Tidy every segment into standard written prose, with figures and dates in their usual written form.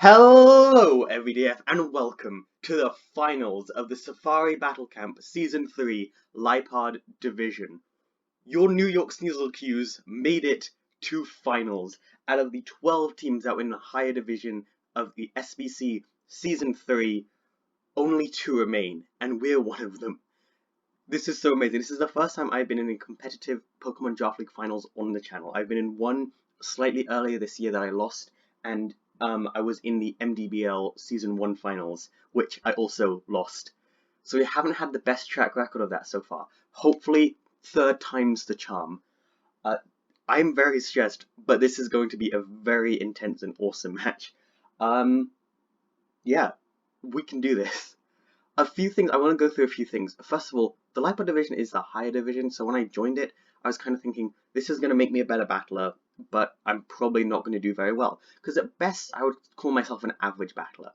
Hello, EveryDF, and welcome to the finals of the Safari Battle Camp Season 3 Lipard Division. Your New York Sneaselcuse made it to finals. Out of the 12 teams that were in the higher division of the SBC Season 3, only 2 remain, and we're one of them. This is so amazing. This is the first time I've been in a competitive Pokemon Draft League finals on the channel. I've been in one slightly earlier this year that I lost, and I was in the MDBL Season 1 finals, which I also lost. So we haven't had the best track record of that so far. Hopefully, third time's the charm. I'm very stressed, but this is going to be a very intense and awesome match. Yeah, we can do this. I want to go through a few things. First of all, the Lipard division is the higher division, so when I joined it, I was kind of thinking, this is going to make me a better battler, but I'm probably not going to do very well. Because at best, I would call myself an average battler.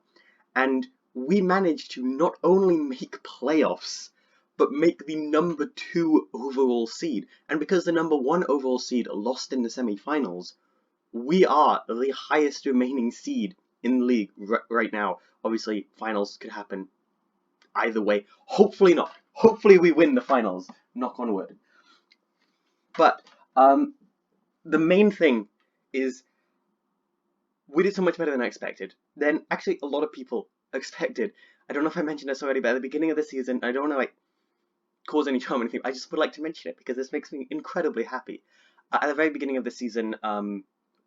And we managed to not only make playoffs, but make the number 2 overall seed. And because the number 1 overall seed lost in the semi-finals, we are the highest remaining seed in the league right now. Obviously, finals could happen either way. Hopefully not. Hopefully we win the finals. Knock on wood. But the main thing is we did so much better than I expected. Then actually a lot of people expected. I don't know if I mentioned this already, but at the beginning of the season, I don't want to cause any charm or anything. I just would like to mention it because this makes me incredibly happy. At the very beginning of the season,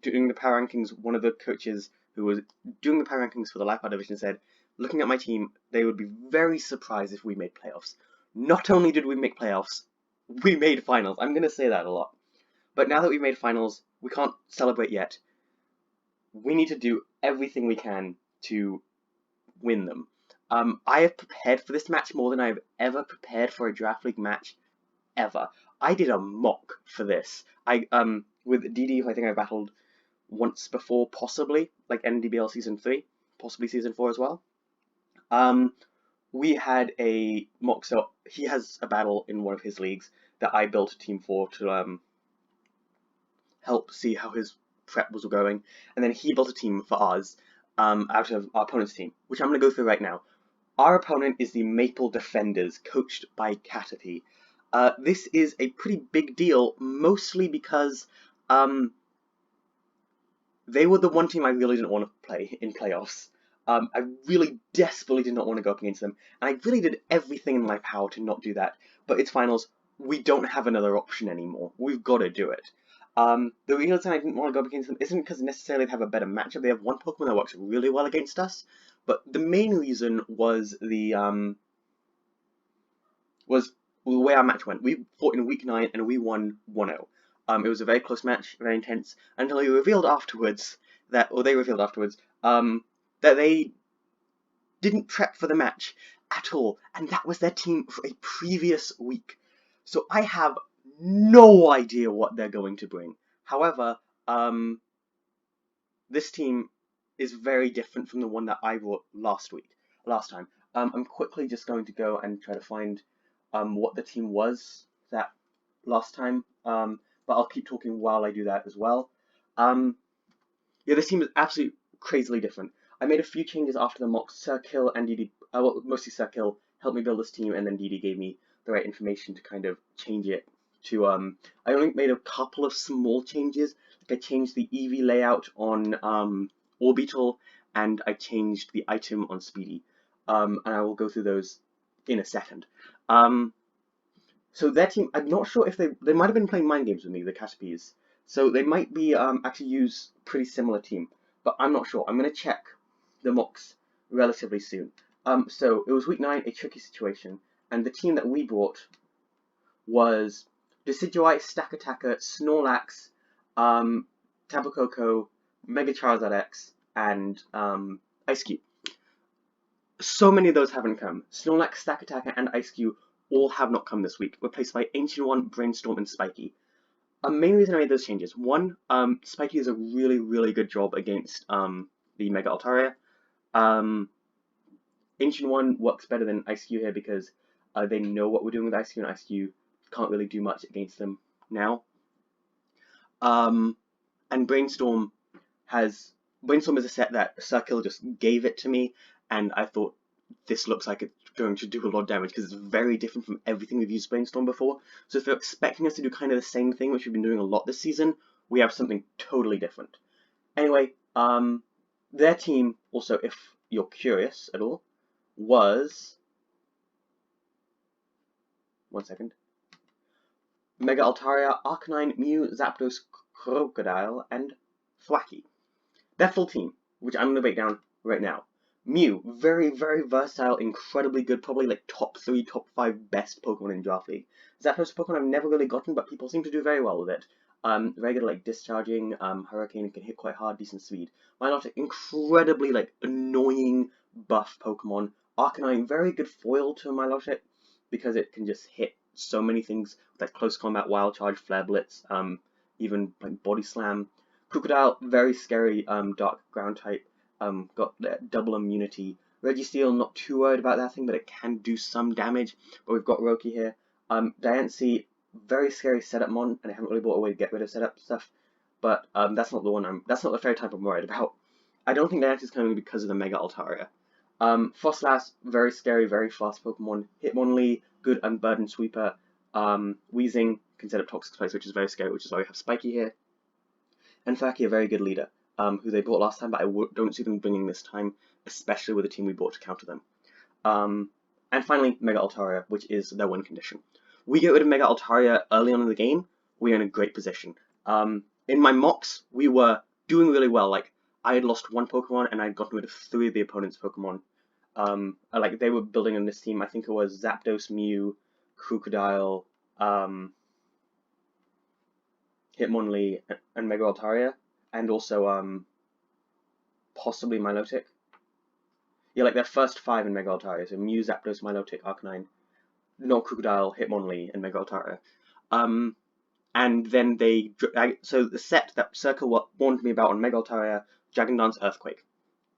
doing the power rankings, one of the coaches who was doing the power rankings for the Lipard division said, looking at my team, they would be very surprised if we made playoffs. Not only did we make playoffs, we made finals. I'm going to say that a lot. But now that we've made finals, we can't celebrate yet. We need to do everything we can to win them. I have prepared for this match more than I've ever prepared for a Draft League match, ever. I did a mock for this. With DD, who I think I battled once before, possibly, like NDBL Season 3, possibly Season 4 as well. We had a mock, so he has a battle in one of his leagues that I built a team for to help see how his prep was going, and then he built a team for ours out of our opponent's team, which I'm going to go through right now. Our opponent is the Maple Defenders, coached by Caterpie. This is a pretty big deal, mostly because they were the one team I really didn't want to play in playoffs. I really desperately did not want to go up against them, and I really did everything in my power to not do that, but it's finals. We don't have another option anymore. We've got to do it. The reason I didn't want to go up against them isn't because necessarily they have a better matchup. They have one Pokemon that works really well against us, but the main reason was the way our match went. We fought in Week 9 and we won 1-0. It was a very close match, very intense, until they revealed afterwards that they didn't prep for the match at all, and that was their team for a previous week. So I have no idea what they're going to bring. However, this team is very different from the one that I brought last time. I'm quickly just going to go and try to find what the team was that last time, but I'll keep talking while I do that as well. Yeah, this team is absolutely crazily different. I made a few changes after the mock. Sir Kill and DD, well, mostly Sir Kill, helped me build this team, and then DD gave me the right information to kind of change it to, I only made a couple of small changes. Like I changed the EV layout on Orbital, and I changed the item on Speedy. And I will go through those in a second. So their team, I'm not sure if they might have been playing mind games with me, the Caterpies. So they might be actually use pretty similar team, but I'm not sure. I'm going to check the mocks relatively soon. So it was Week 9, a tricky situation, and the team that we brought was Decidueye, Stakataka, Snorlax, Tapu Koko, Mega Charizard X, and Ice-Cube. So many of those haven't come. Snorlax, Stakataka, and Ice-Cube all have not come this week, replaced by Ancient One, Brainstorm, and Spiky. Main reason I made those changes. One, Spiky does a really, really good job against the Mega Altaria. Ancient One works better than Ice-Cube here because they know what we're doing with Ice-Cube, and Ice-Cube can't really do much against them now. And Brainstorm has Brainstorm is a set that Circle just gave it to me, and I thought this looks like it's going to do a lot of damage because it's very different from everything we've used Brainstorm before. So if you're expecting us to do kind of the same thing, which we've been doing a lot this season, we have something totally different. Anyway, their team, also, if you're curious at all, was... One second. Mega Altaria, Arcanine, Mew, Zapdos, Crocodile, and Thwackey. Their full team, which I'm going to break down right now. Mew, very, very versatile, incredibly good, probably like top 3, top 5 best Pokemon in Draft League. Zapdos Pokemon I've never really gotten, but people seem to do very well with it. Very good at like discharging, Hurricane can hit quite hard, decent speed. Milotic, incredibly like annoying buff Pokemon. Arcanine, very good foil to Milotic because it can just hit so many things with like close combat, wild charge, flare blitz, even like body slam. Crocodile, very scary, dark ground type, got double immunity. Registeel, not too worried about that thing, but it can do some damage. But we've got Roki here. Diancie, very scary setup mon, and I haven't really bought a way to get rid of setup stuff. But that's not the fairy type I'm worried about. I don't think Diancie's coming because of the Mega Altaria. Frostlass, very scary, very fast Pokemon. Hitmonlee, good unburdened sweeper. Weezing can set up Toxic Spikes, which is very scary, which is why we have Spiky here. And Thwackey, a very good leader, who they bought last time, but I don't see them bringing this time, especially with the team we bought to counter them. And finally, Mega Altaria, which is their win condition. We get rid of Mega Altaria early on in the game, we are in a great position. In my mocks, we were doing really well. Like, I had lost 1 Pokemon, and I had gotten rid of 3 of the opponent's Pokemon. Like, they were building on this team. I think it was Zapdos, Mew, Crocodile, Hitmonlee, and Mega Altaria, and also possibly Milotic. Yeah, like their first 5 in Mega Altaria, so Mew, Zapdos, Milotic, Arcanine, not Crocodile, Hitmonlee, and Mega Altaria. And then so the set that Circle warned me about on Mega Altaria, Dragon Dance Earthquake,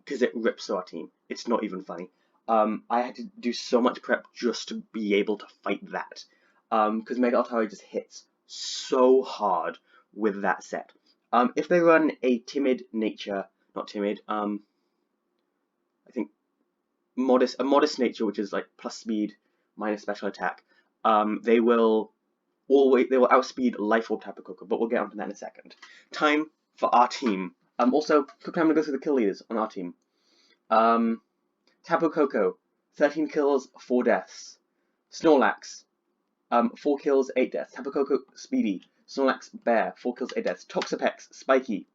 because it rips through our team. It's not even funny. I had to do so much prep just to be able to fight that, because Mega Altaria just hits so hard with that set. If they run a timid nature, not timid, I think a modest nature, which is like plus speed minus special attack, they will outspeed Life Orb Tapu Koko, but we'll get onto that in a second. Time for our team. Also, quickly I'm gonna go through the kill leaders on our team. Tapu Koko, 13 kills, 4 deaths. Snorlax, 4 kills, 8 deaths. Tapu Koko, Speedy. Snorlax, Bear, 4 kills, 8 deaths. Toxapex, Spiky,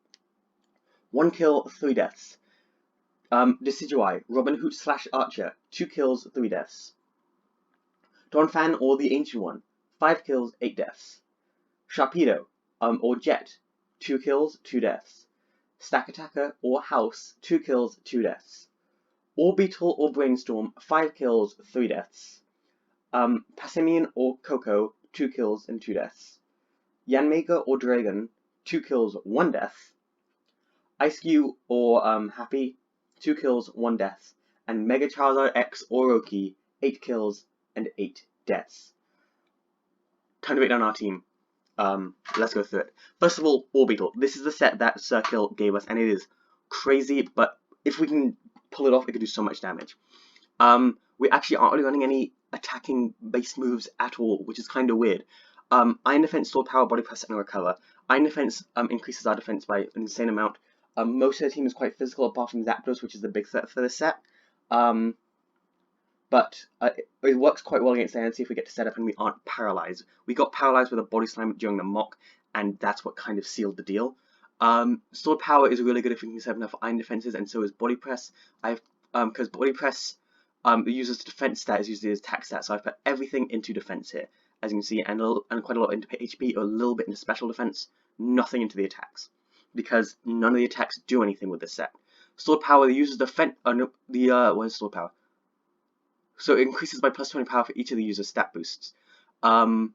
1 kill, 3 deaths. Decidueye, Robin Hood / Archer, 2 kills, 3 deaths. Donphan or the Ancient One, 5 kills, 8 deaths. Sharpedo, or Jet, 2 kills, 2 deaths. Stack Attacker or House, 2 kills, 2 deaths. Orbeetle or Brainstorm, 5 kills, 3 deaths. Passimian or Coco, 2 kills and 2 deaths. Yanmega or Dragon, 2 kills, 1 death. Icecube or Happy, 2 kills, 1 death. And Mega Charizard X or Roki, 8 kills and 8 deaths. Time to break down our team. Let's go through it. First of all, Orbeetle. This is the set that Circle gave us, and it is crazy, but if we can pull it off, it can do so much damage. We actually aren't really running any attacking base moves at all, which is kind of weird. Iron Defense, Sword Power, Body Press, and Recover. Iron Defense increases our defense by an insane amount. Most of the team is quite physical, apart from Zapdos, which is the big threat for this set. But it works quite well against Diancie if we get to set up and we aren't paralyzed. We got paralyzed with a Body Slam during the mock, and that's what kind of sealed the deal. Sword Power is really good if we can set enough Iron Defenses, and so is Body Press. Because Body Press uses defense stat as usually as attack stat, so I've put everything into defense here, as you can see, and quite a lot into HP, or a little bit into special defense, nothing into the attacks, because none of the attacks do anything with this set. Sword Power uses defense. Where's Sword Power? So it increases by plus 20 power for each of the user's stat boosts. So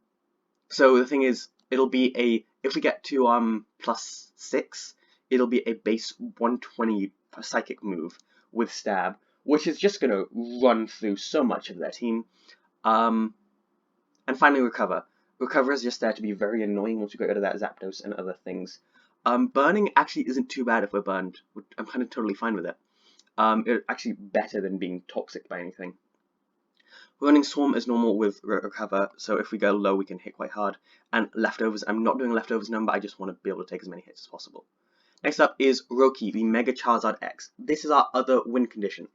the thing is, it'll be if we get to plus 6, it'll be a base 120 psychic move with stab, which is just gonna run through so much of their team. And finally, Recover. Recover is just there to be very annoying once we get rid of that Zapdos and other things. Burning actually isn't too bad if we're burned. I'm kind of totally fine with it. It's actually better than being toxic by anything. Running Swarm is normal with Recover, so if we go low we can hit quite hard. And Leftovers, I'm not doing Leftovers number, I just want to be able to take as many hits as possible. Next up is Roki, the Mega Charizard X. This is our other win condition.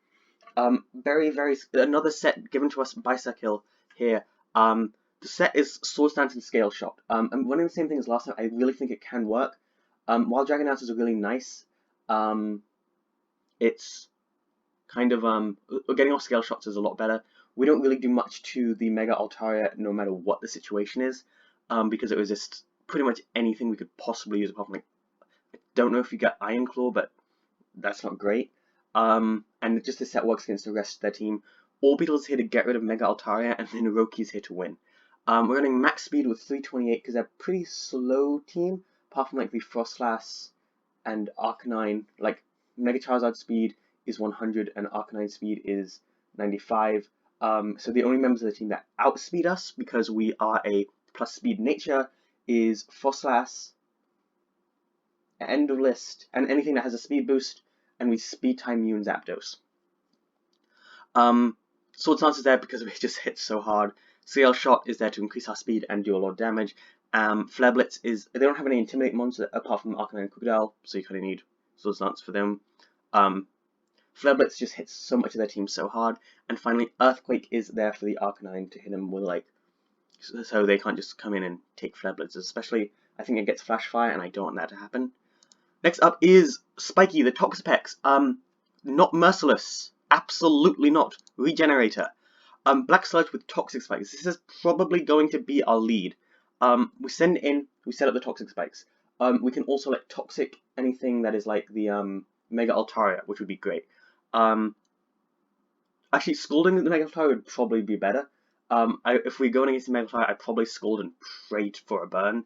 Another set given to us by Sakil here. The set is Swords Dance and Scale Shot. I'm running the same thing as last time. I really think it can work. While Dragon Dance is really nice, it's kind of getting off Scale Shots is a lot better. We don't really do much to the Mega Altaria no matter what the situation is, because it was just pretty much anything we could possibly use apart from, like, I don't know if you get Iron Claw, but that's not great. And just this set works against the rest of their team. Orbital's here to get rid of Mega Altaria, and then Roki's here to win. We're running max speed with 328 because they're a pretty slow team, apart from like the Frostlass and Arcanine. Like, Mega Charizard speed is 100 and Arcanine speed is 95. So the only members of the team that outspeed us, because we are a plus speed nature, is Frostlass, End of List, and anything that has a speed boost, and we speed time Mew and Zapdos. Swords Dance is there because we just hit so hard. Scale Shot is there to increase our speed and do a lot of damage. Flare Blitz is, they don't have any Intimidate monsters apart from Arcanine and Crocodile, so you kind of need Swords Dance for them. Flare Blitz just hits so much of their team so hard. And finally, Earthquake is there for the Arcanine to hit them with, like, so they can't just come in and take Flare Blitzes. Especially, I think it gets Flash Fire, and I don't want that to happen. Next up is Spiky, the Toxapex. Not Merciless. Absolutely not. Regenerator. Black Sludge with Toxic Spikes. This is probably going to be our lead. We set up the Toxic Spikes. We can also let Toxic anything that is like the Mega Altaria, which would be great. Actually, Scalding the Mega Altaria would probably be better. If we're going against the Mega Altaria, I'd probably Scald and pray for a burn.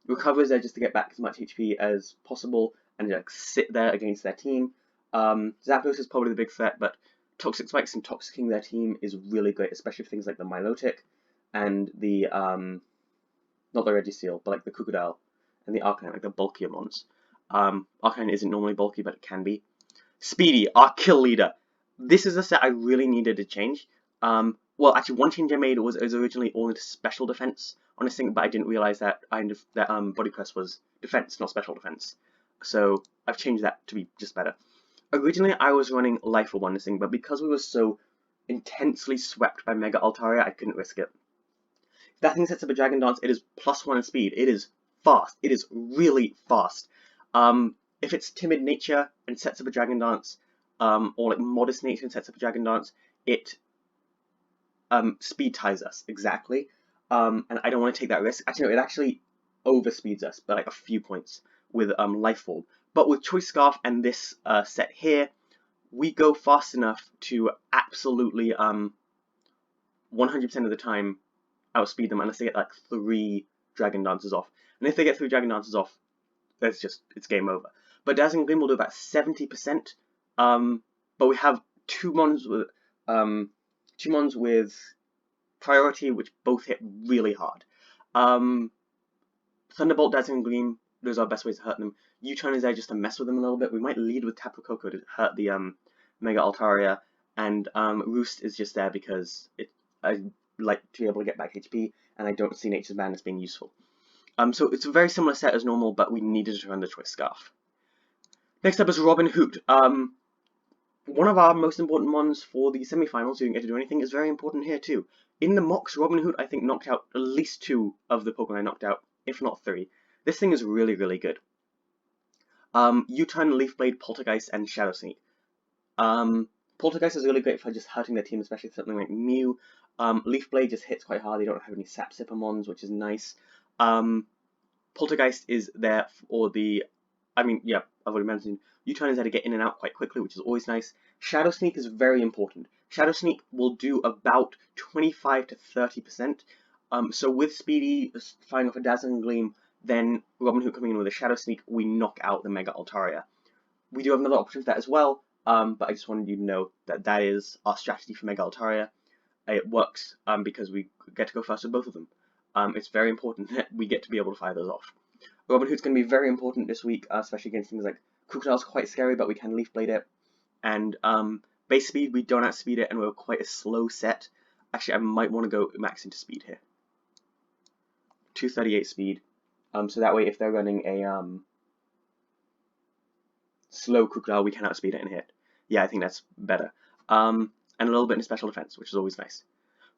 Recover is there just to get back as much HP as possible and like sit there against their team. Zapdos is probably the big threat, but Toxic Spikes and Toxicking their team is really great, especially for things like the Milotic and the, not the Registeel, but like the Crocodile and the Arcanine, like the bulkier ones. Arcanine isn't normally bulky, but it can be. Speedy, our kill leader. This is a set I really needed to change. Well, actually, one change I made was originally all into special defense on this thing, but I didn't realize that Body Press was defense, not special defense. So I've changed that to be just better. Originally, I was running Life Orb on this thing, but because we were so intensely swept by Mega Altaria, I couldn't risk it. If that thing sets up a Dragon Dance, it is +1 in speed. It is fast. It is really fast. If it's Timid Nature and sets up a Dragon Dance, or like Modest Nature and sets up a Dragon Dance, it speed ties us, exactly. And I don't want to take that risk. Actually, no, it actually overspeeds us by like a few points with Life Orb. But with Choice Scarf and this set here, we go fast enough to absolutely 100% of the time outspeed them unless they get like 3 Dragon Dances off. And if they get 3 Dragon Dances off, it's game over. But Dazzling Gleam will do about 70%. But we have two mons with priority, which both hit really hard. Thunderbolt, Dazzling Gleam, those are our best ways to hurt them. U-Turn is there just to mess with them a little bit. We might lead with Tapu Koko to hurt the Mega Altaria, and Roost is just there because I like to be able to get back HP, and I don't see Nature's Madness being useful. So it's a very similar set as normal, but we needed to run the Choice Scarf. Next up is Robin Hood. One of our most important ones for the semi-finals, who didn't get to do anything, is very important here too. In the mocks, Robin Hood, I think, knocked out at least 2 of the Pokemon I knocked out, if not 3. This thing is really, really good. U-Turn, Leaf Blade, Poltergeist, and Shadow Sneak. Poltergeist is really great for just hurting their team, especially something like Mew. Leaf Blade just hits quite hard. They don't have any Sap Sipper mons, which is nice. Poltergeist is there for the... I've already mentioned. U-Turn is there to get in and out quite quickly, which is always nice. Shadow Sneak is very important. Shadow Sneak will do about 25 to 30%. So with Speedy firing off a Dazzling Gleam, then Robin Hood coming in with a Shadow Sneak, we knock out the Mega Altaria. We do have another option for that as well, but I just wanted you to know that that is our strategy for Mega Altaria. It works because we get to go first with both of them. It's very important that we get to be able to fire those off. Robin Hood's going to be very important this week, especially against things like Crocodile's quite scary, but we can Leaf Blade it. And base speed, we don't outspeed it, and we're quite a slow set. Actually, I might want to go max into speed here. 238 speed. So that way, if they're running a slow Crocodile, we can outspeed it and hit. Yeah, I think that's better. And a little bit in special defense, which is always nice.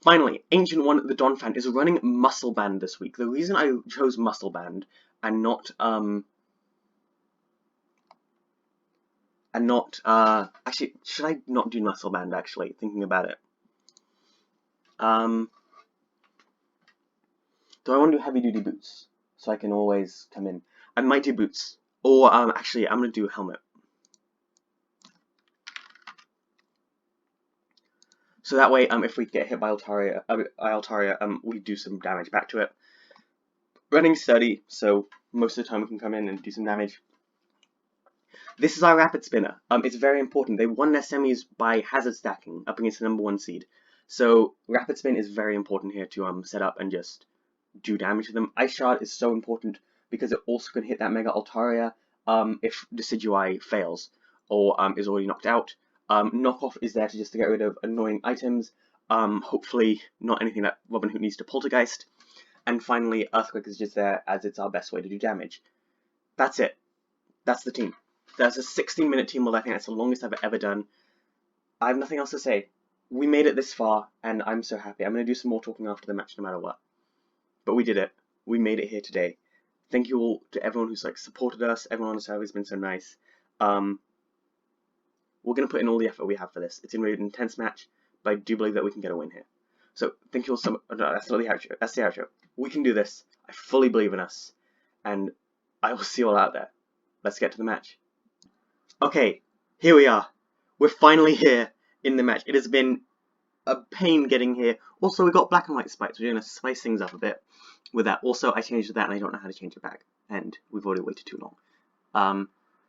Finally, Ancient One, the Donphan, is running Muscle Band this week. The reason I chose Muscle Band and not actually, should I not do Muscle Band, actually, thinking about it? Do I want to do heavy duty boots so I can always come in? I might do boots, or actually, I'm gonna do a helmet. So that way, if we get hit by Altaria, we do some damage back to it. Running sturdy, so most of the time we can come in and do some damage. This is our Rapid Spinner. It's very important. They won their semis by hazard stacking up against the #1 seed. So Rapid Spin is very important here to set up and just do damage to them. Ice Shard is so important because it also can hit that Mega Altaria if Decidueye fails or is already knocked out. Knockoff is there to get rid of annoying items, hopefully not anything that Robin Hood needs to poltergeist. And finally, Earthquake is just there as it's our best way to do damage. That's it. That's the team. That's a 16-minute team build. I think that's the longest I've ever done. I have nothing else to say. We made it this far, and I'm so happy. I'm going to do some more talking after the match no matter what. But we did it. We made it here today. Thank you all to everyone who's supported us. Everyone on the server has been so nice. We're going to put in all the effort we have for this. It's going to be an intense match, but I do believe that we can get a win here. So, thank you all so much. No, that's not the outro. That's the outro. We can do this. I fully believe in us. And I will see you all out there. Let's get to the match. Okay, here we are. We're finally here in the match. It has been a pain getting here. Also, we got black and white spikes. We're going to spice things up a bit with that. Also, I changed that and I don't know how to change it back. And we've already waited too long.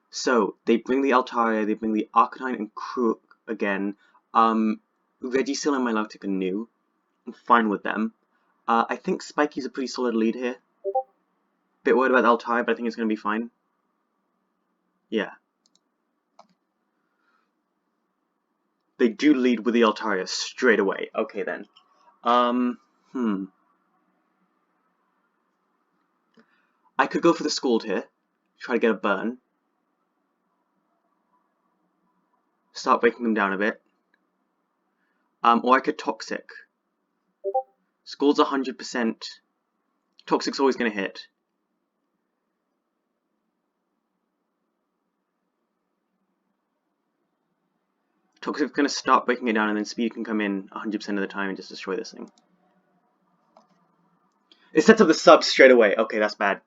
So, they bring the Altaria, they bring the Arcanine and Crook again. Registeel and Milotic are new. I'm fine with them. I think Spikey's a pretty solid lead here. Bit worried about the Altaria, but I think it's going to be fine. Yeah. They do lead with the Altaria straight away. Okay then. I could go for the Scald here. Try to get a burn. Start breaking them down a bit. Or I could Toxic. Scald's 100%. Toxic's always going to hit. Toxic's going to start breaking it down, and then Speed can come in 100% of the time and just destroy this thing. It sets up the sub straight away. Okay, that's bad.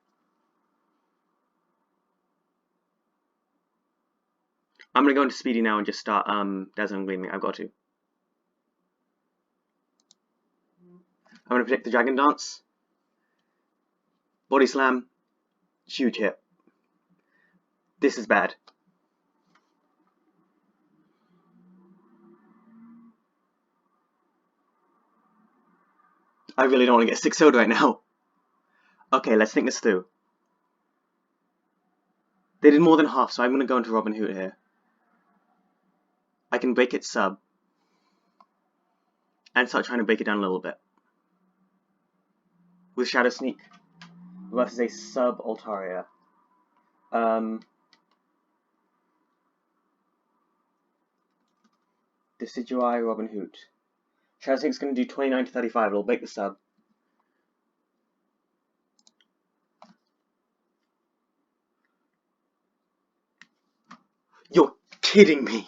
I'm going to go into Speedy now and just start Dazzling Gleaming. I've got to. I'm going to protect the Dragon Dance. Body Slam. Huge hit. This is bad. I really don't want to get 6-0'd right now. Okay, let's think this through. They did more than half, so I'm going to go into Robin Hood here. I can break its sub. And start trying to break it down a little bit. With Shadow Sneak. Versus a sub Altaria. Decidueye, Robin Hood. Shadow Sneak's going to do 29 to 35. It'll break the sub. You're kidding me!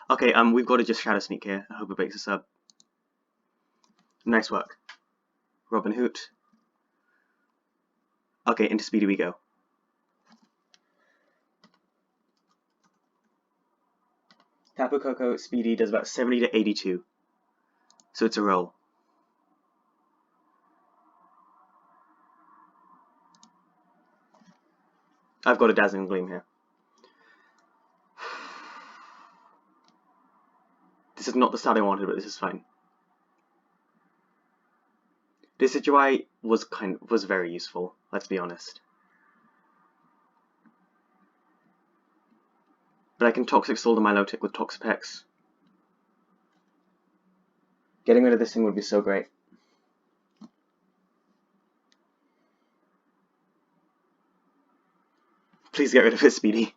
Okay, we've got to just Shadow Sneak here. I hope it breaks the sub. Nice work. Robin Hood. Okay, into Speedy we go. Tapu Koko Speedy does about 70 to 82. So it's a roll. I've got a Dazzling Gleam here. This is not the start I wanted, but this is fine. Decidueye was very useful, let's be honest. But I can Toxic Soul the Milotic with Toxapex. Getting rid of this thing would be so great. Please get rid of it, Speedy.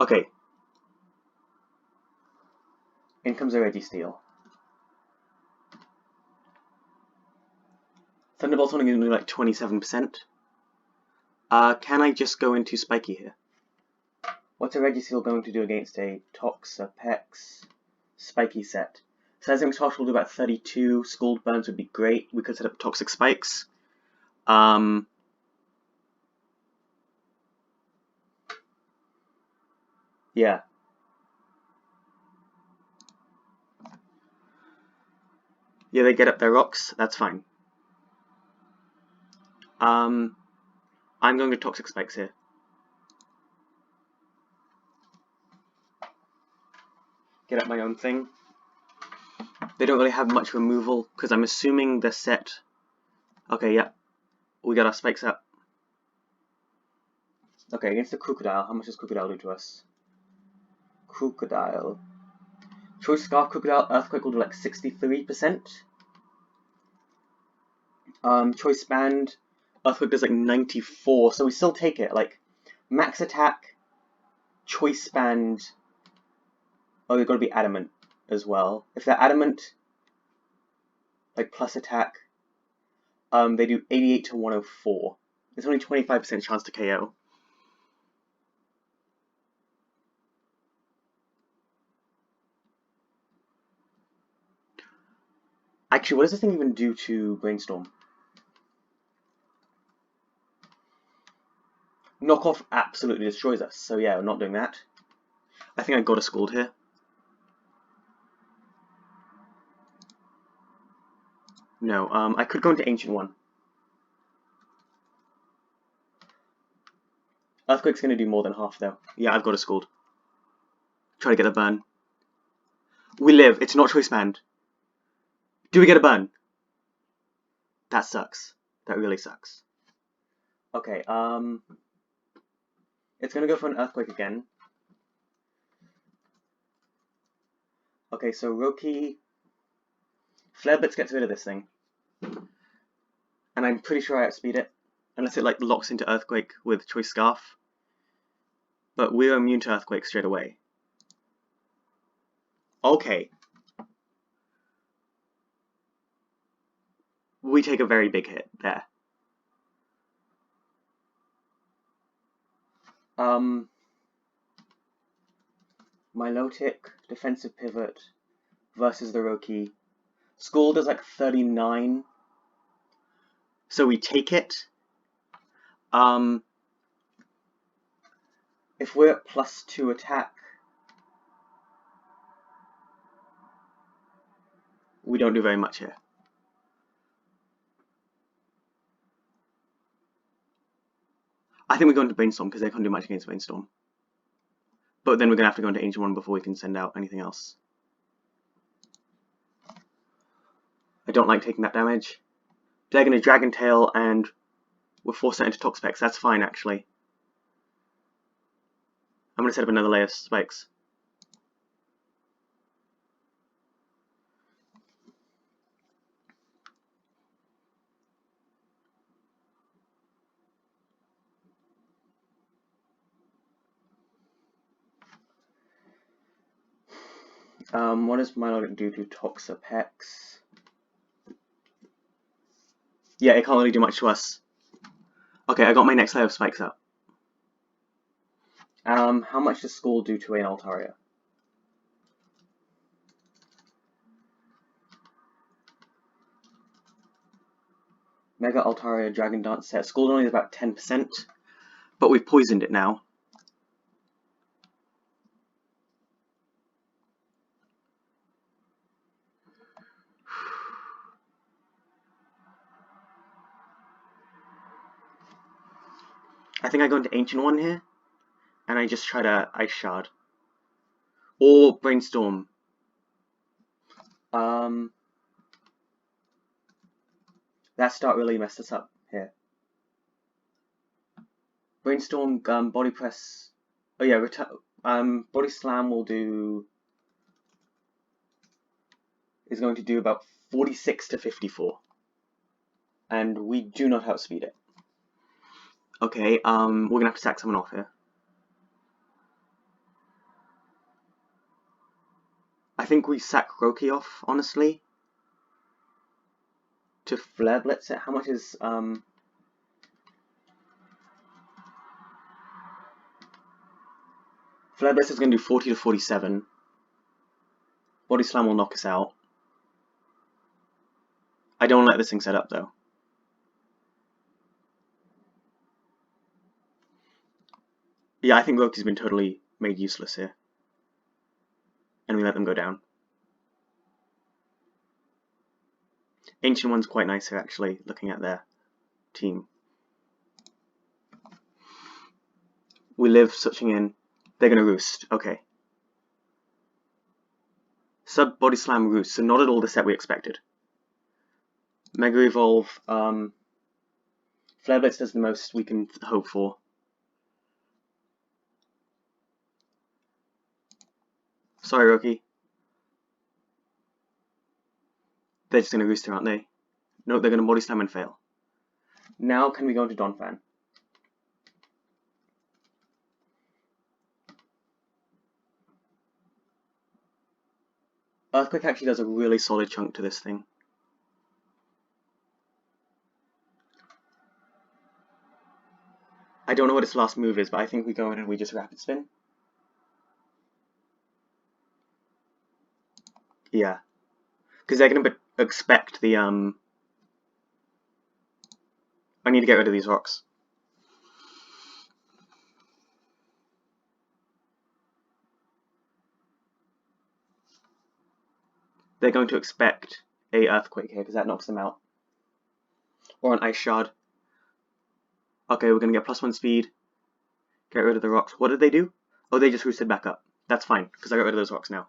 Okay. In comes a Registeel. Thunderbolt's only going to do like 27%. Can I just go into Spiky here? What's a Registeel going to do against a Toxapex Spiky set? Seismic Tosh will do about 32. Scald Burns would be great. We could set up Toxic Spikes. Yeah, they get up their rocks. That's fine. I'm going to Toxic Spikes here. Get up my own thing. They don't really have much removal, because I'm assuming they're set. Okay, yeah. We got our spikes up. Okay, against the Crocodile, how much does Crocodile do to us? Crocodile. Choice Scarf Crocodile, Earthquake will do like 63%. Choice Band, Earthquake does like 94, so we still take it. Like, max attack, Choice Band. Oh, they've got to be Adamant as well. If they're Adamant, like plus attack, they do 88 to 104. There's only 25% chance to KO. Actually, what does this thing even do to Brainstorm? Knockoff absolutely destroys us, so yeah, we're not doing that. I think I got a Scald here. No, I could go into Ancient One. Earthquake's going to do more than half, though. Yeah, I've got a Scald. Try to get a burn. We live. It's not Choice Band. Do we get a burn? That sucks. That really sucks. Okay, it's going to go for an Earthquake again. Okay, so Roki... Flare Blitz gets rid of this thing. And I'm pretty sure I outspeed it. Unless it like locks into Earthquake with Choice Scarf. But we're immune to Earthquake straight away. Okay. We take a very big hit there. Milotic, Defensive Pivot versus the Roki. Scald does like 39. So we take it. If we're at +2 attack, we don't do very much here. I think we go into Brainstorm because they can't do much against Brainstorm. But then we're going to have to go into Ancient One before we can send out anything else. I don't like taking that damage. They're going to Dragon Tail and we're forced into Toxapex. That's fine, actually. I'm going to set up another layer of spikes. What does Milotic do to Toxapex? Yeah, it can't really do much to us. Okay, I got my next layer of spikes up. How much does Scald do to an Altaria? Mega Altaria Dragon Dance set. Scald only is about 10%, but we've poisoned it now. I think I go into Ancient One here, and I just try to Ice Shard. Or Brainstorm. That start really messed us up here. Brainstorm, body press. Oh yeah, body slam will do. Is going to do about 46 to 54, and we do not outspeed it. Okay, we're gonna have to sack someone off here. I think we sack Roki off, honestly. To Flare Blitz it. How much is Flare Blitz is gonna do 40 to 47. Body Slam will knock us out. I don't let this thing set up though. Yeah, I think Roki's been totally made useless here. And we let them go down. Ancient One's quite nice here, actually, looking at their team. We live switching in. They're gonna roost. Okay. Sub Body Slam roost, so not at all the set we expected. Mega Evolve, Flare Blitz does the most we can hope for. Sorry, Roki. They're just gonna roost here, aren't they? No, they're gonna Body Slam and fail. Now can we go into Donphan? Earthquake actually does a really solid chunk to this thing. I don't know what its last move is, but I think we go in and we just Rapid Spin. Yeah. Because they're going to expect the, I need to get rid of these rocks. They're going to expect a Earthquake here, because that knocks them out. Or an Ice Shard. Okay, we're going to get +1 speed. Get rid of the rocks. What did they do? Oh, they just roosted back up. That's fine, because I got rid of those rocks now.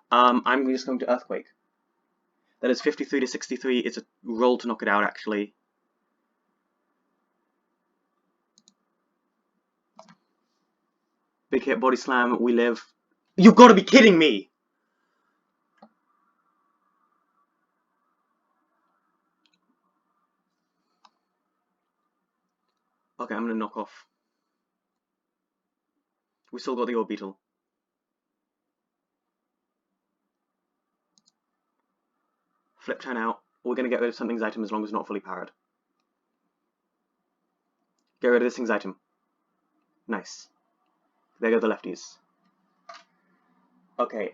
I'm just going to Earthquake. That is 53 to 63. It's a roll to knock it out, actually. Big hit, Body Slam, we live. You've got to be kidding me! Okay, I'm going to knock off. We still got the Orbeetle. Flip turn out. We're going to get rid of something's item as long as it's not fully powered. Get rid of this thing's item. Nice. There go the lefties. Okay,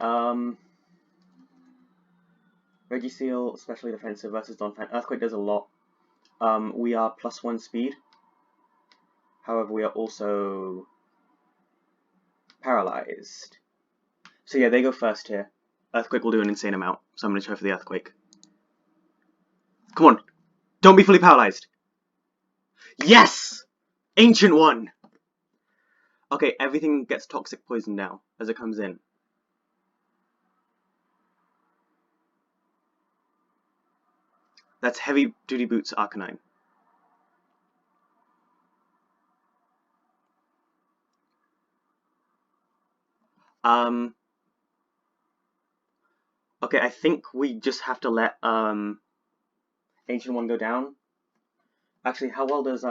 Regiseal, especially defensive versus Donphan. Earthquake does a lot. We are +1 speed. However, we are also paralyzed. So yeah, they go first here. Earthquake will do an insane amount, so I'm going to try for the Earthquake. Come on! Don't be fully paralyzed! Yes! Ancient One! Okay, everything gets toxic poison now as it comes in. That's Heavy Duty Boots Arcanine. Okay, I think we just have to let Ancient One go down. Actually, how well does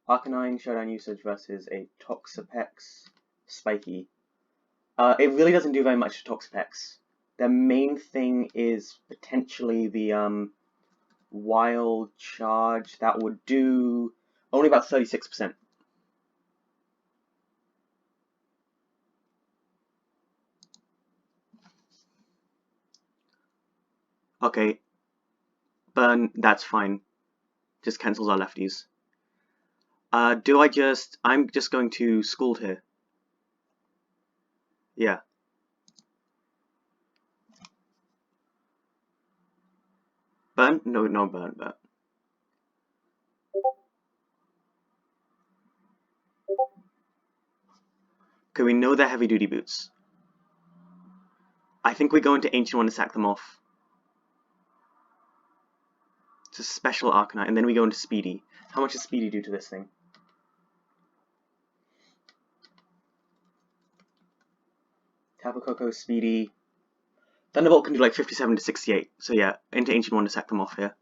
Arcanine Showdown usage versus a Toxapex Spiky? It really doesn't do very much to Toxapex. The main thing is potentially the Wild Charge. That would do only about 36%. Okay, burn, that's fine. Just cancels our lefties. I'm just going to Scald here. Yeah. Burn? No burn, but. Okay, we know they're heavy duty boots. I think we go into Ancient One to sack them off. It's a special Arcanine, and then we go into Speedy. How much does Speedy do to this thing? Tapu Koko, Speedy. Thunderbolt can do like 57 to 68. So yeah, into Ancient One to sack them off here.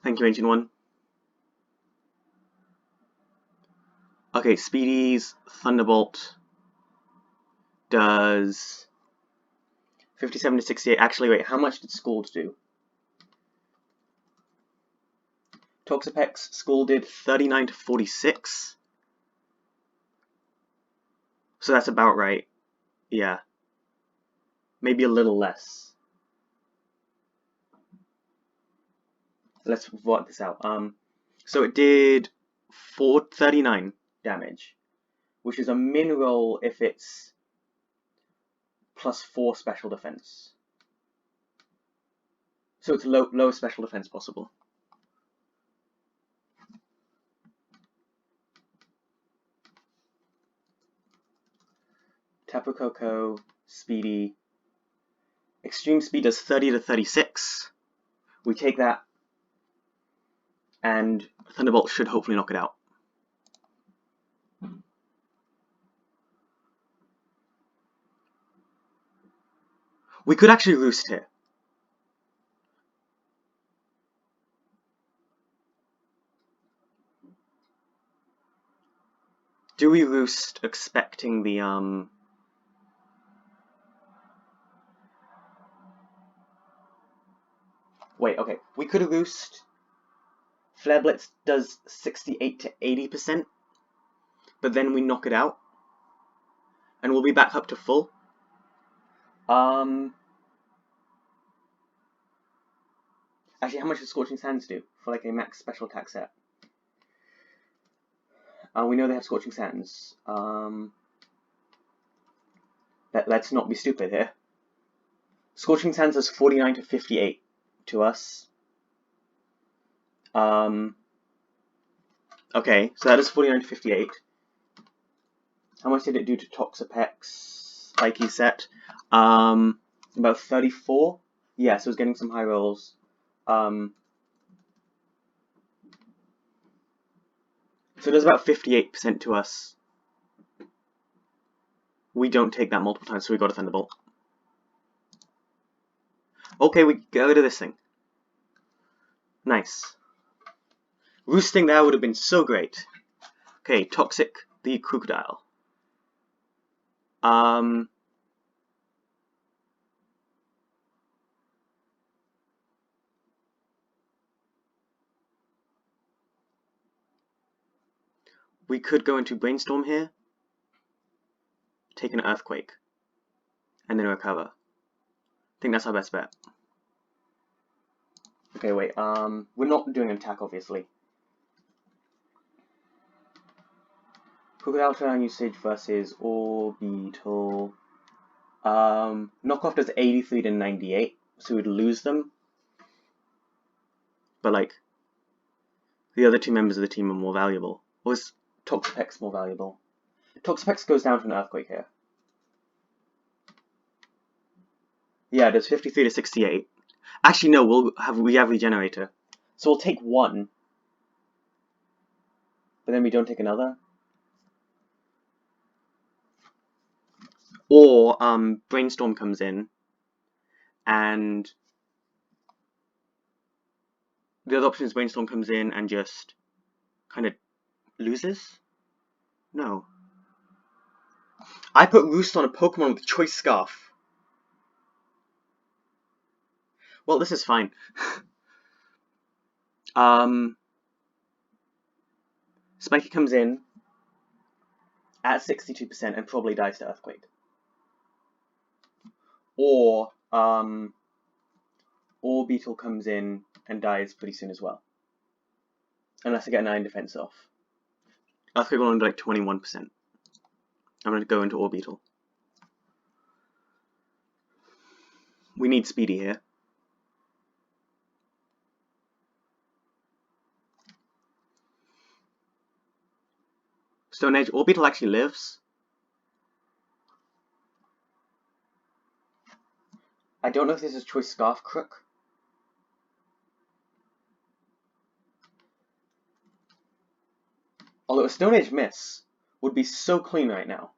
Thank you, Ancient One. Okay, Speedy's Thunderbolt does 57 to 68. Actually, wait, how much did Scald do? Toxapex, Scald did 39 to 46. So that's about right. Yeah. Maybe a little less. Let's work this out. So it did 439 damage, which is a min roll if it's +4 special defense. So it's lowest special defense possible. Tapu Koko, Speedy. Extreme Speed does 30 to 36. We take that, and Thunderbolt should hopefully knock it out. We could actually roost here. Do we roost expecting the Wait, okay. We could roost. Flare Blitz does 68 to 80%, but then we knock it out, and we'll be back up to full. Actually, how much does Scorching Sands do for like a max special attack set? We know they have Scorching Sands. Let's not be stupid here. Scorching Sands does 49 to 58 to us. Okay, so that is 49 to 58. How much did it do to Toxapex? Spiky set. About 34. Yeah, so it's getting some high rolls. So it does about 58% to us. We don't take that multiple times, so we got a Thunderbolt. Okay, we get rid of this thing. Nice. Roosting there would have been so great. Okay, Toxic the Crocodile. We could go into Brainstorm here, take an Earthquake, and then recover. I think that's our best bet. Okay, wait, we're not doing an attack, obviously. Crocodile turn usage versus Orbital. Knockoff does 83 to 98, so we'd lose them. But, like, the other two members of the team are more valuable. Or is Toxapex more valuable? Toxapex goes down to an Earthquake here. Yeah, it does 53 to 68. Actually, no, we have Regenerator. So we'll take one. But then we don't take another. Or, Brainstorm comes in. And the other option is Brainstorm comes in and just kind of loses? No. I put Roost on a Pokemon with Choice Scarf. Well, this is fine. Spiky comes in at 62% and probably dies to Earthquake. Or, Beetle comes in and dies pretty soon as well. Unless I get 9 defense off. Earthquake will only do like 21%. I'm going to go into Orbeetle. We need Speedy here. Stone Edge. Orbeetle actually lives. I don't know if this is Choice Scarf Crook. Although a Stone Age Miss would be so clean right now.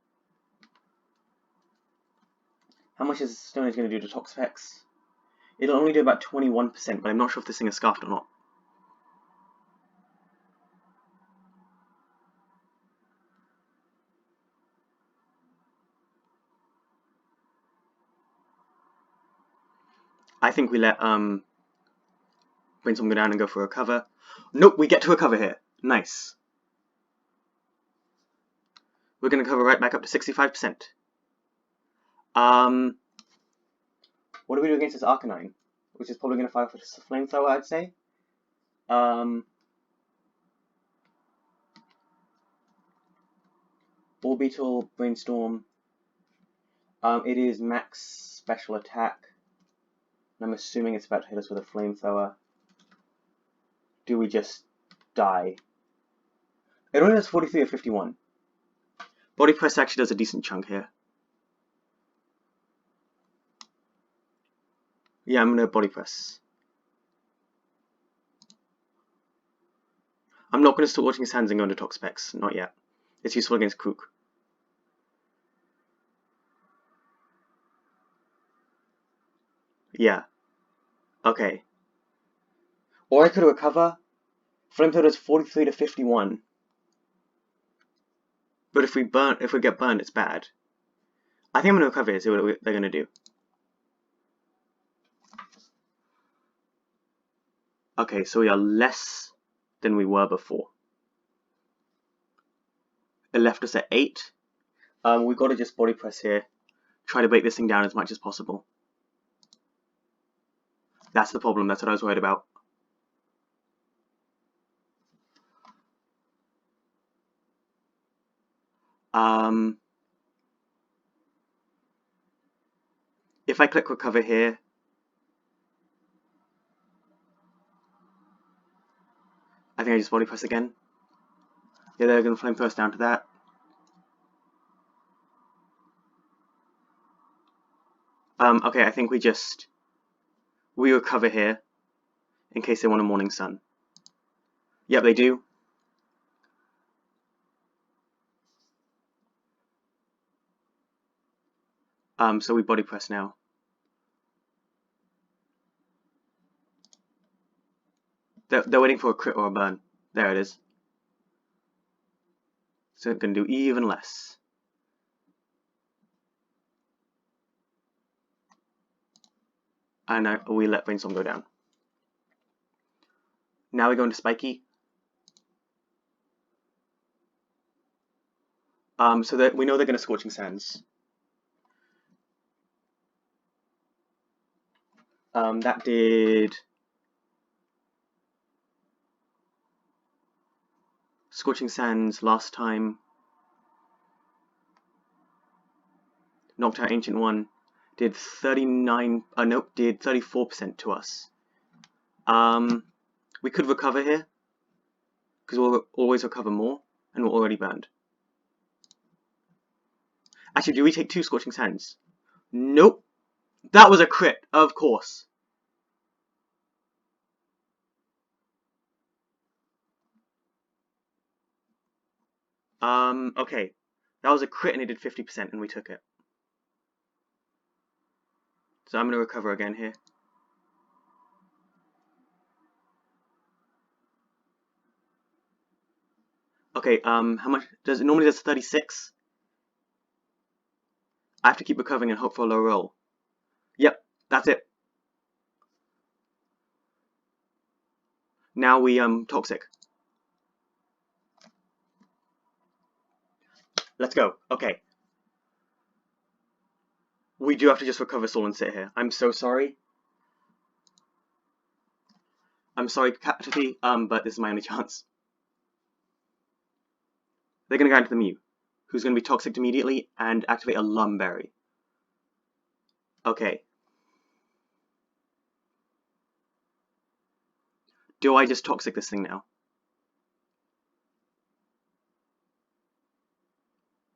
How much is Stone Age going to do to Toxapex? It'll only do about 21%, but I'm not sure if this thing is scarfed or not. I think we let Brainstorm go down and go for a recover. Nope, we get to recover here. Nice. We're going to cover right back up to 65%. What do we do against this Arcanine? Which is probably going to fire for a Flamethrower, I'd say. Orbital, Brainstorm. It is max special attack. And I'm assuming it's about to hit us with a Flamethrower. Do we just die? It only does 43 or 51. Body Press actually does a decent chunk here. Yeah, I'm gonna Body Press. I'm not gonna start watching his hands and go into Toxapex. Not yet. It's useful against Krook. Yeah. Okay. Or I could recover. Flamethrower does 43 to 51. But if we get burned, it's bad. I think I'm gonna recover here, see what they're gonna do. Okay, so we are less than we were before. It left us at 8. We gotta just Body Press here. Try to break this thing down as much as possible. That's the problem, that's what I was worried about. If I click recover here, I think I just Body Press again. Yeah, they're going to Flamethrower us down to that. Okay, I think we recover here in case they want a Morning Sun. Yep, they do. So we Body Press now. They're waiting for a crit or a burn. There it is. So it's going to do even less. And we let Brainstorm go down. Now we go into Spiky. So that we know they're going to Scorching Sands. That did Scorching Sands last time. Knocked out Ancient One. Did 39. Nope. Did 34% to us. We could recover here because we'll always recover more, and we're already burned. Actually, do we take 2 Scorching Sands? Nope. That was a crit, of course. Okay. That was a crit and it did 50% and we took it. So I'm going to recover again here. Okay, how much does it normally does 36? I have to keep recovering and hope for a low roll. Yep, that's it. Now we Toxic. Let's go. Okay. We do have to just recover Soul and sit here. I'm so sorry. I'm sorry, Captivity, but this is my only chance. They're going to go into the Mew, who's going to be Toxic immediately and activate a Lumberry. Okay. Do I just Toxic this thing now?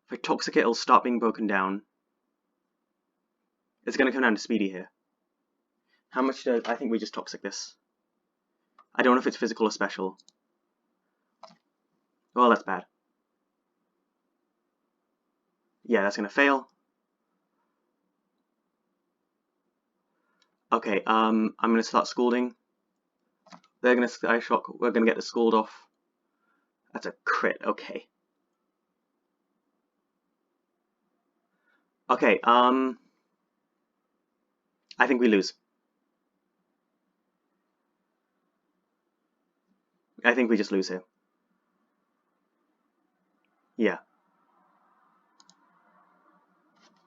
If I Toxic it, it'll start being broken down. It's going to come down to Speedy here. How much does... I think we just Toxic this. I don't know if it's physical or special. Well, that's bad. Yeah, that's gonna fail. Okay, I'm gonna start scalding. They're gonna Sky Shock. We're gonna get the scald off. That's a crit. Okay. Okay. I think we lose. I think we just lose here. Yeah.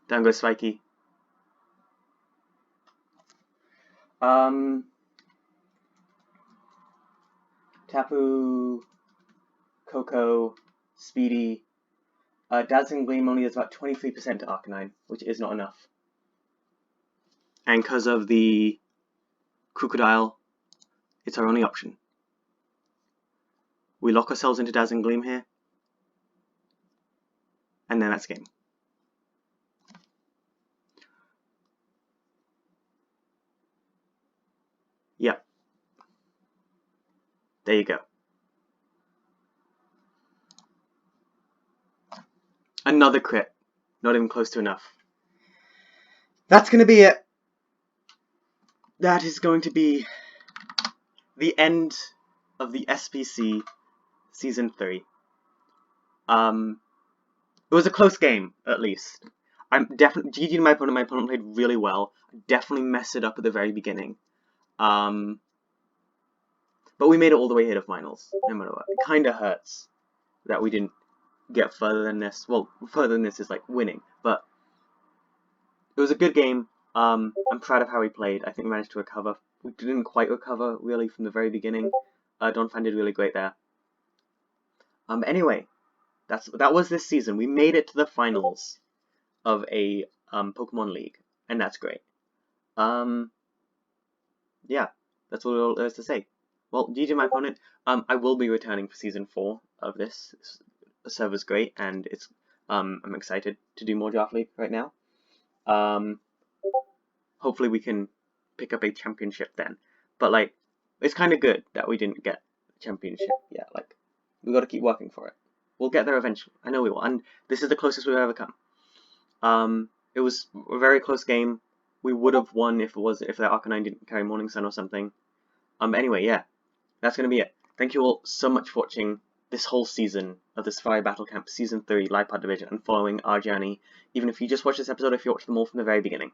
Down goes Spikey. Tapu, Coco, Speedy. Dazzling Gleam only does about 23% to Arcanine, which is not enough. And because of the Crocodile, it's our only option. We lock ourselves into Dazzling Gleam here, and then that's game. Yep. There you go. Another crit. Not even close to enough. That's going to be it. That is going to be the end of the SBC Season 3. It was a close game, at least. I'm definitely GG to my opponent. My opponent played really well. Definitely messed it up at the very beginning. But we made it all the way here to finals. No matter what. It kind of hurts that we didn't get further than this. Well, further than this is like winning, but it was a good game. I'm proud of how we played. I think we managed to recover. We didn't quite recover really from the very beginning. Donphan did really great there. Anyway, that was this season. We made it to the finals of a Pokemon League, and that's great. Yeah, that's all there is to say. Well, GG my opponent. I will be returning for Season 4 of this. The server's great, and it's I'm excited to do more Draft League right now. Hopefully we can pick up a championship then. But like, it's kind of good that we didn't get a championship yet. Like, we got to keep working for it. We'll get there eventually. I know we will. And this is the closest we've ever come. It was a very close game. We would have won if the Arcanine didn't carry Morning Sun or something. Anyway, yeah, that's gonna be it. Thank you all so much for watching this whole season of the Safari Battle Camp Season 3 Lipard Division and following our journey, even if you just watched this episode, if you watched them all from the very beginning.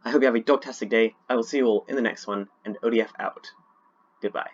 I hope you have a dogtastic day. I will see you all in the next one, and ODF out. Goodbye.